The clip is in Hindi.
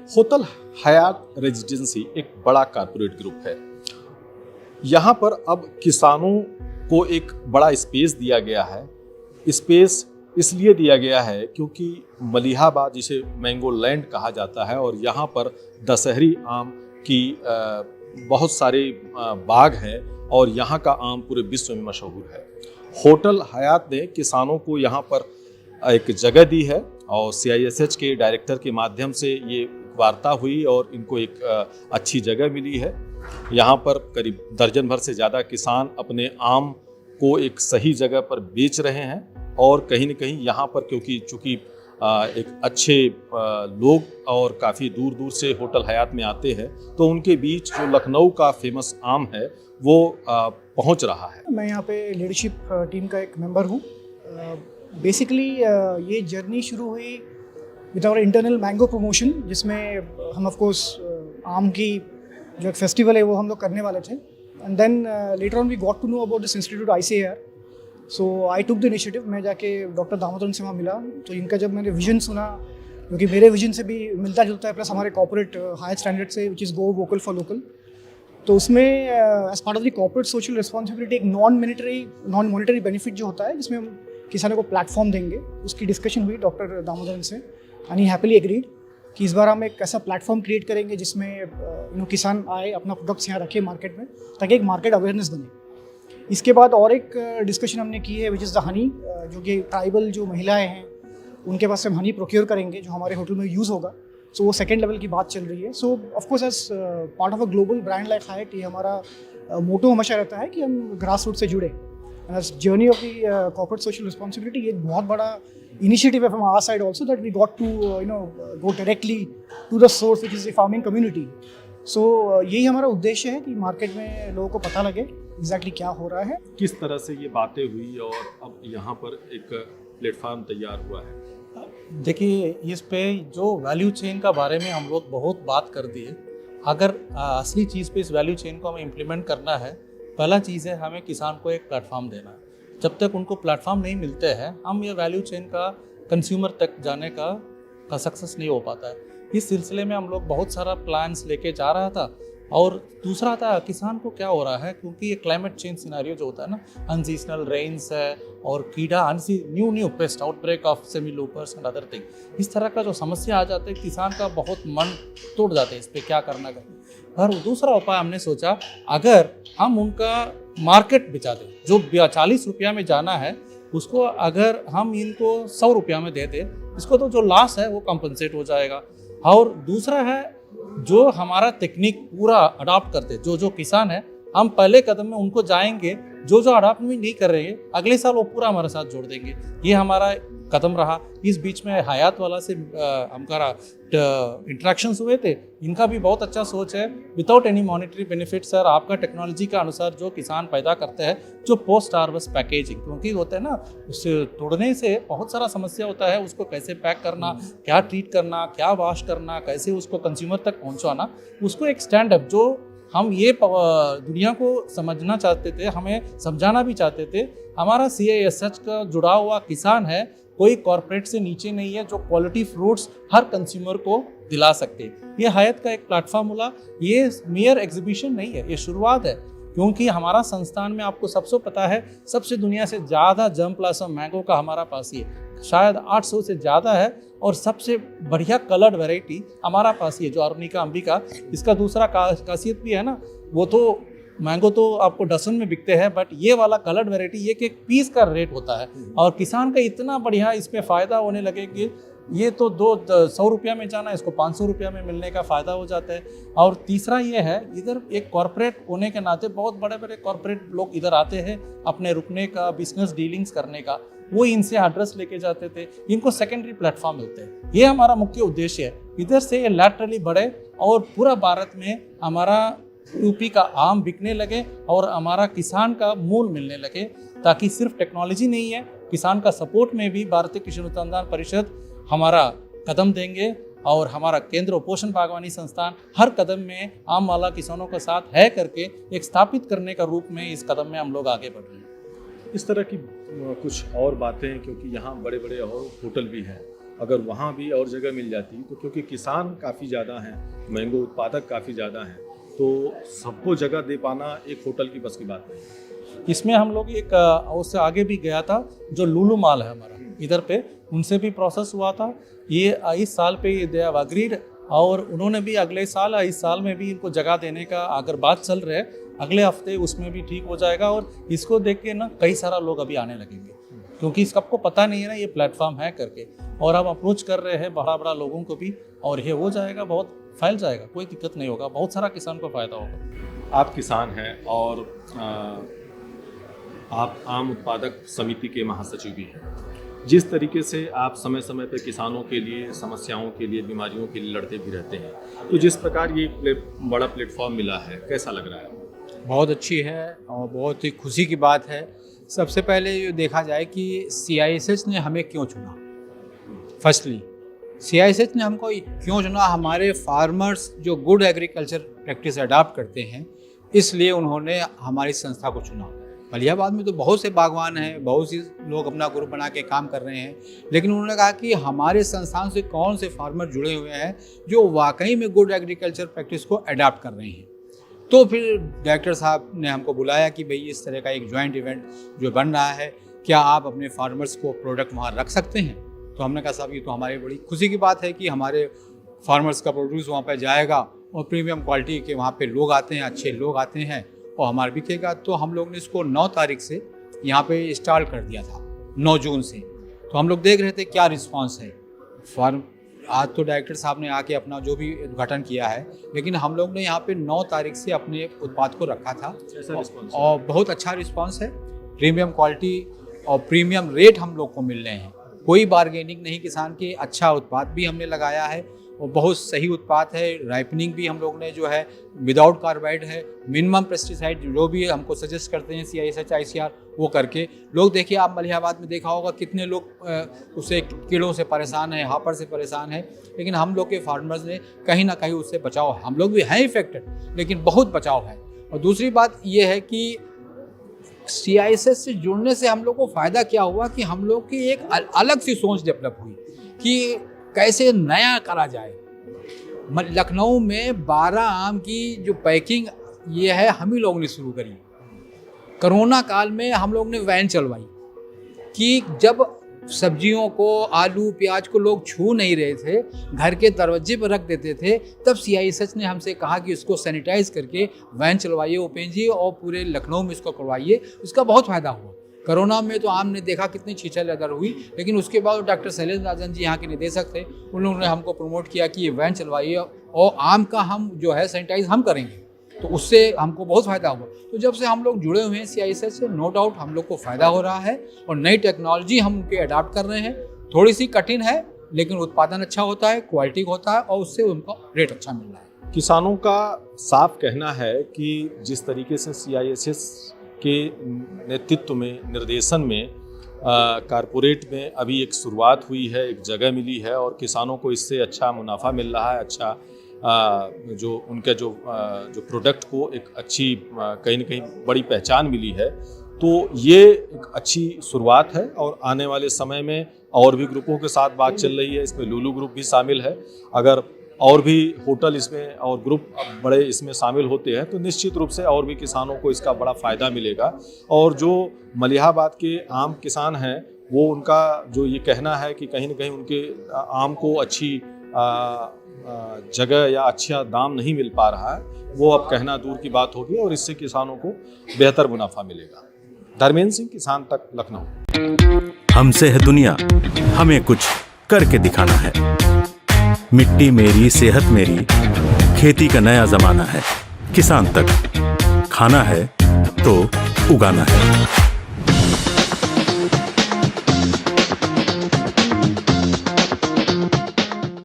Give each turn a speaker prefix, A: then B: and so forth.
A: होटल हयात रेजिडेंसी एक बड़ा कारपोरेट ग्रुप है। यहाँ पर अब किसानों को एक बड़ा स्पेस दिया गया है। स्पेस इसलिए दिया गया है क्योंकि मलिहाबाद, जिसे मैंगो लैंड कहा जाता है, और यहाँ पर दशहरी आम की बहुत सारे बाग हैं और यहाँ का आम पूरे विश्व में मशहूर है। होटल हयात ने किसानों को यहाँ पर एक जगह दी है और CISH के डायरेक्टर के माध्यम से ये वार्ता हुई और इनको एक अच्छी जगह मिली है। यहाँ पर करीब दर्जन भर से ज़्यादा किसान अपने आम को एक सही जगह पर बेच रहे हैं और कहीं न कहीं यहाँ पर क्योंकि चूँकि एक अच्छे लोग और काफ़ी दूर दूर से होटल हयात में आते हैं, तो उनके बीच जो लखनऊ का फेमस आम है वो पहुँच रहा है।
B: मैं यहाँ पे लीडरशिप टीम का एक मेंबर हूँ। बेसिकली ये जर्नी शुरू हुई with our internal mango promotion, जिसमें हम ऑफ कोर्स आम की जो एक फेस्टिवल है वो हम लोग करने वाले थे। And then later on we got to know about this institute ICAR। So I took the initiative. मैं जाके डॉक्टर दामोदरन से वहाँ मिला, तो इनका जब मैंने विजन सुना, क्योंकि मेरे विजन से भी मिलता जुलता है, प्लस हमारे कॉर्पोरेट हाई स्टैंडर्ड से, which is go vocal for local, तो उसमें as part of the corporate social responsibility एक नॉन मॉनिटरी बेनिफिट जो होता है, जिसमें हम किसानों को प्लेटफॉर्म देंगे, उसकी डिस्कशन हुई डॉक्टर दामोदरन से। एंड ही हैप्पीली एग्रीड कि इस बार हम एक ऐसा प्लेटफॉर्म क्रिएट करेंगे जिसमें किसान आए, अपना प्रोडक्ट्स यहाँ रखे मार्केट में, ताकि एक मार्केट अवेयरनेस बने। इसके बाद और एक डिस्कशन हमने की है, विच इज़ द हनी, जो कि ट्राइबल जो महिलाएं हैं उनके पास से हम हनी प्रोक्योर करेंगे जो हमारे होटल में यूज़ होगा। सो वो सेकेंड लेवल की बात चल रही है। So of course as part of a global brand like Hyatt, ये हमारा मोटो हमेशा रहता है कि हम ग्रास रूट से जुड़े। Journey of the corporate social responsibility, ये एक बहुत बड़ा इनिशिएटिव है from our side also, that we got to go directly to the source, which is the farming community. So यही हमारा उद्देश्य है कि मार्केट में लोगों को पता लगे एग्जैक्टली क्या हो रहा है।
A: किस तरह से ये बातें हुई और अब यहाँ पर एक प्लेटफॉर्म तैयार हुआ है?
C: देखिए, इस पे जो वैल्यू चेन का बारे में हम लोग बहुत बात कर दिए। अगर असली चीज़ पे इस वैल्यू चेन को हमें इम्प्लीमेंट करना है, पहला चीज़ है हमें किसान को एक प्लेटफॉर्म देना है। जब तक उनको प्लेटफॉर्म नहीं मिलते हैं, हम ये वैल्यू चेन का कंज्यूमर तक जाने का सक्सेस नहीं हो पाता है। इस सिलसिले में हम लोग बहुत सारा प्लान्स लेके जा रहा था। और दूसरा था किसान को क्या हो रहा है, क्योंकि ये क्लाइमेट चेंज सिनेरियो जो होता है ना, अनसीजनल रेन्स है और कीड़ा, new paste outbreak of semi लूपर्स and other thing, इस तरह का जो समस्या आ जाते हैं, किसान का बहुत मन तोड़ जाते हैं इस पर क्या करना चाहिए। और दूसरा उपाय हमने सोचा, अगर हम उनका मार्केट बिचा दें, जो 40 रुपया में जाना है उसको अगर हम इनको 100 रुपया में दे दें, इसको तो जो लॉस है वो कंपनसेट हो जाएगा। और दूसरा है, जो हमारा टेक्निक पूरा अडॉप्ट करते, जो किसान है, हम पहले कदम में उनको जाएंगे, जो अडॉप्ट नहीं कर रहे हैं अगले साल वो पूरा हमारे साथ जोड़ देंगे। ये हमारा कदम रहा। इस बीच में हयात वाला से हमारा इंटरेक्शंस हुए थे, इनका भी बहुत अच्छा सोच है। Without any monetary benefit sir, आपका टेक्नोलॉजी का अनुसार जो किसान पैदा करते हैं, जो पोस्ट हार्वेस्ट पैकेजिंग, क्योंकि होता है ना, उससे तोड़ने से बहुत सारा समस्या होता है, उसको कैसे पैक करना, क्या ट्रीट करना, क्या वॉश करना, कैसे उसको कंज्यूमर तक पहुँचाना, उसको एक स्टैंड अप, जो हम ये दुनिया को समझना चाहते थे, हमें समझाना भी चाहते थे। हमारा CISH का जुड़ा हुआ किसान है, कोई कॉर्पोरेट से नीचे नहीं है, जो क्वालिटी फ्रूट्स हर कंज्यूमर को दिला सकते। ये हयात का एक प्लेटफॉर्म हुआ। ये मेयर एग्जीबिशन नहीं है, ये शुरुआत है, क्योंकि हमारा संस्थान में आपको सबसे पता है, सबसे दुनिया से ज़्यादा जर्म प्लासम मैंगो का हमारा पास ही है, शायद 800 से ज़्यादा है। और सबसे बढ़िया कलर्ड वैरायटी हमारा पास ही है, जो अरुणिका अंबिका। इसका दूसरा खासियत भी है ना, वो तो मैंगो तो आपको डसन में बिकते हैं, बट ये वाला कलर्ड वैरायटी एक पीस का रेट होता है, और किसान का इतना बढ़िया इसमें फ़ायदा होने लगे कि ये तो 100 रुपया में जाना, इसको 500 रुपया में मिलने का फ़ायदा हो जाता है। और तीसरा ये है, इधर एक कॉर्पोरेट होने के नाते बहुत बड़े बड़े कॉर्पोरेट लोग इधर आते हैं अपने रुकने का, बिजनेस डीलिंग्स करने का, वो इनसे एड्रेस लेके जाते थे, इनको सेकेंडरी प्लेटफॉर्म मिलते हैं। ये हमारा मुख्य उद्देश्य है, इधर से ये लैटरली बढ़े और पूरा भारत में हमारा यूपी का आम बिकने लगे और हमारा किसान का मूल मिलने लगे, ताकि सिर्फ टेक्नोलॉजी नहीं है, किसान का सपोर्ट में भी भारतीय कृषि अनुसंधान परिषद हमारा कदम देंगे। और हमारा केंद्र पोषण बागवानी संस्थान हर कदम में आम वाला किसानों का साथ है करके एक स्थापित करने का रूप में इस कदम में हम लोग आगे बढ़ रहे हैं।
A: इस तरह की कुछ और बातें हैं, क्योंकि यहाँ बड़े बड़े और होटल भी हैं अगर वहाँ भी और जगह मिल जाती तो, क्योंकि किसान काफ़ी ज़्यादा हैं, मैंगो उत्पादक काफ़ी ज़्यादा हैं, तो सबको जगह दे पाना एक होटल की बस की बात नहीं।
C: इसमें हम लोग एक उससे आगे भी गया था, जो लुलु मॉल है हमारा इधर पे, उनसे भी प्रोसेस हुआ था। ये इस साल पे दे हैव अग्रीड, और उन्होंने भी अगले साल इस साल में भी इनको जगह देने का अगर बात चल रहा है, अगले हफ्ते उसमें भी ठीक हो जाएगा। और इसको देख के ना कई सारा लोग अभी आने लगेंगे, क्योंकि सबको पता नहीं है ना ये प्लेटफॉर्म है करके, और हम अप्रोच कर रहे हैं बड़ा बड़ा लोगों को भी, और ये हो जाएगा, बहुत फैल जाएगा, कोई दिक्कत नहीं होगा, बहुत सारा किसान को फ़ायदा होगा।
A: आप किसान हैं और आप आम उत्पादक समिति के महासचिव भी हैं। जिस तरीके से आप समय समय पर किसानों के लिए, समस्याओं के लिए, बीमारियों के लिए लड़ते भी रहते हैं, तो जिस प्रकार ये बड़ा प्लेटफॉर्म मिला है, कैसा लग रहा है?
D: बहुत अच्छी है और बहुत ही खुशी की बात है। सबसे पहले ये देखा जाए कि CISH ने हमें क्यों चुना। फर्स्टली CISH ने हमको क्यों चुना, हमारे फार्मर्स जो गुड एग्रीकल्चर प्रैक्टिस अडॉप्ट करते हैं, इसलिए उन्होंने हमारी संस्था को चुना। मलिहाबाद में तो बहुत से बागवान हैं, बहुत सी लोग अपना ग्रुप बना के काम कर रहे हैं, लेकिन उन्होंने कहा कि हमारे संस्थान से कौन से फार्मर जुड़े हुए हैं जो वाकई में गुड एग्रीकल्चर प्रैक्टिस को अडॉप्ट कर रहे हैं। तो फिर डायरेक्टर साहब ने हमको बुलाया कि भाई इस तरह का एक जॉइंट इवेंट जो बन रहा है, क्या आप अपने फार्मर्स को प्रोडक्ट वहाँ रख सकते हैं। तो हमने कहा साहब ये तो हमारी बड़ी खुशी की बात है कि हमारे फार्मर्स का प्रोड्यूस वहाँ पर जाएगा और प्रीमियम क्वालिटी के वहाँ पे लोग आते हैं, अच्छे लोग आते हैं और हमारा बिकेगा। तो हम लोग ने इसको 9 तारीख से यहाँ पे इंस्टॉल कर दिया था, 9 जून से। तो हम लोग देख रहे थे क्या रिस्पांस है। आज तो डायरेक्टर साहब ने आके अपना जो भी उद्घाटन किया है, लेकिन हम लोग ने यहाँ पे 9 तारीख से अपने उत्पाद को रखा था और बहुत अच्छा रिस्पांस है। प्रीमियम क्वालिटी और प्रीमियम रेट हम लोग को मिल रहे हैं, कोई बार्गेनिंग नहीं किसान के। अच्छा उत्पाद भी हमने लगाया है और बहुत सही उत्पाद है। राइपनिंग भी हम लोग ने जो है विदाउट कार्बाइड है, मिनिमम पेस्टिसाइड जो भी हमको सजेस्ट करते हैं CISH ICR वो करके। लोग देखिए, आप मलिहाबाद में देखा होगा कितने लोग उससे कीड़ों से परेशान हैं, हापर से परेशान हैं, लेकिन हम लोग के फार्मर्स ने कहीं ना कहीं उससे बचाव है। हम लोग भी हैं इफेक्टेड, लेकिन बहुत बचाव है। और दूसरी बात ये है कि CISH से जुड़ने से हम लोग को फ़ायदा क्या हुआ कि हम लोग की एक अलग सी सोच डेवलप हुई कि कैसे नया करा जाए। लखनऊ में 12 आम की जो पैकिंग ये है हम ही लोगों ने शुरू करी। कोरोना काल में हम लोग ने वैन चलवाई कि जब सब्जियों को, आलू प्याज को लोग छू नहीं रहे थे, घर के दरवाजे पर रख देते थे, तब CISH ने हमसे कहा कि इसको सैनिटाइज करके वैन चलवाइए उपेंद्र जी और पूरे लखनऊ में इसको करवाइए। उसका बहुत फ़ायदा हुआ। कोरोना में तो आम ने देखा कितनी छीछल अदर हुई, लेकिन उसके बाद डॉक्टर शैलेंद्र राजन जी यहाँ के निदेशक थे, उन लोगों ने हमको प्रमोट किया कि ये वैन चलवाइए और आम का हम जो है सैनिटाइज हम करेंगे। तो उससे हमको बहुत फ़ायदा हुआ। तो जब से हम लोग जुड़े हुए हैं CISH से, नो डाउट हम लोग को फ़ायदा हो रहा है और नई टेक्नोलॉजी हम उनके अडॉप्ट कर रहे हैं। थोड़ी सी कठिन है, लेकिन उत्पादन अच्छा होता है, क्वालिटी होता है और उससे उनका रेट अच्छा मिल रहा है।
A: किसानों का साफ कहना है कि जिस तरीके से CISH के नेतृत्व में, निर्देशन में, कारपोरेट में अभी एक शुरुआत हुई है, एक जगह मिली है और किसानों को इससे अच्छा मुनाफा मिल रहा है, अच्छा जो उनका जो प्रोडक्ट को एक अच्छी कहीं ना कहीं बड़ी पहचान मिली है, तो ये एक अच्छी शुरुआत है। और आने वाले समय में और भी ग्रुपों के साथ बात चल रही है, इसमें लुलु ग्रुप भी शामिल है। अगर और भी होटल इसमें और ग्रुप बड़े इसमें शामिल होते हैं तो निश्चित रूप से और भी किसानों को इसका बड़ा फ़ायदा मिलेगा। और जो मलिहाबाद के आम किसान हैं, वो उनका जो ये कहना है कि कहीं ना कहीं उनके आम को अच्छी जगह या अच्छा दाम नहीं मिल पा रहा है, वो अब कहना दूर की बात होगी और इससे किसानों को बेहतर मुनाफा मिलेगा। धर्मेंद्र सिंह, किसान तक, लखनऊ।
E: हमसे है दुनिया, हमें कुछ करके दिखाना है। मिट्टी मेरी, सेहत मेरी, खेती का नया जमाना है। किसान तक, खाना है तो उगाना है।